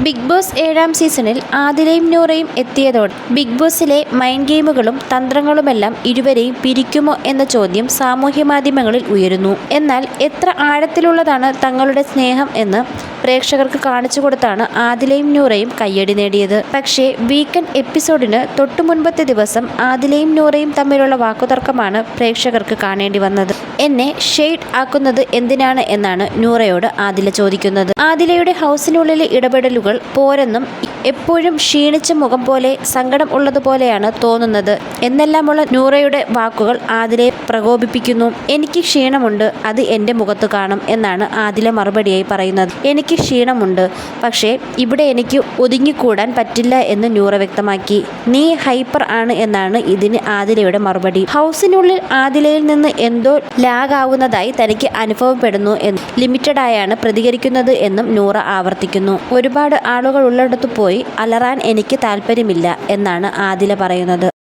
Big boss 7-ാം സീസണിൽ ആദിലയും നൂറയും എത്തിയതോടെ big ബോസിലെ mind ഗെയിമുകളും തന്ത്രങ്ങളുമെല്ലാം ഇരുവരെയും പിരിക്കുമോ എന്ന ചോദ്യം സാമൂഹ്യ മാധ്യമങ്ങളിൽ ഉയരുന്നു. എന്നാൽ എത്ര ആഴത്തിലുള്ളതാണ് തങ്ങളുടെ സ്നേഹം എന്ന് പ്രേക്ഷകർക്ക് കാണിച്ചു കൊടുത്താണ് ആദിലയും നൂറയും കയ്യടി നേടിയത്. പക്ഷേ വീക്കെൻഡ് എപ്പിസോഡിന് തൊട്ടു മുൻപത്തെ ദിവസം ആദിലയും നൂറയും തമ്മിലുള്ള വാക്കുതർക്കമാണ് പ്രേക്ഷകർക്ക് കാണേണ്ടി വന്നത്. എന്നെ ഷെയ്ഡ് ആക്കുന്നത് എന്തിനാണ് എന്നാണ് നൂറയോട് ആദില ചോദിക്കുന്നത്. ആദിലയുടെ ഹൗസിനുള്ളിലെ ഇടപെടലുകൾ പോരെന്നും എപ്പോഴും ക്ഷീണിച്ച മുഖം പോലെ സങ്കടം ഉള്ളതുപോലെയാണ് തോന്നുന്നത് എന്നെല്ലാമുള്ള നൂറയുടെ വാക്കുകൾ ആദിലയെ പ്രകോപിപ്പിക്കുന്നു. എനിക്ക് ക്ഷീണമുണ്ട്, അത് എൻ്റെ മുഖത്ത് കാണും എന്നാണ് ആദില മറുപടിയായി പറയുന്നത്. എനിക്ക് ക്ഷീണമുണ്ട്, പക്ഷേ ഇവിടെ എനിക്ക് ഒതുങ്ങിക്കൂടാൻ പറ്റില്ല എന്ന് നൂറ വ്യക്തമാക്കി. നീ ഹൈപ്പർ ആണ് എന്നാണ് ഇതിന് ആദിലയുടെ മറുപടി. ഹൗസിനുള്ളിൽ ആദിലയിൽ നിന്ന് എന്തോ ലാഗ് ആവുന്നതായി തനിക്ക് അനുഭവപ്പെടുന്നു എന്ന് ലിമിറ്റഡായാണ് പ്രതികരിക്കുന്നത് എന്നും നൂറ ആവർത്തിക്കുന്നു. ഒരുപാട് ആളുകൾ ഉള്ളിടത്ത് പോയി അലറാൻ എനിക്ക് താല്പര്യമില്ല എന്നാണ് ആദില പറയുന്നത്.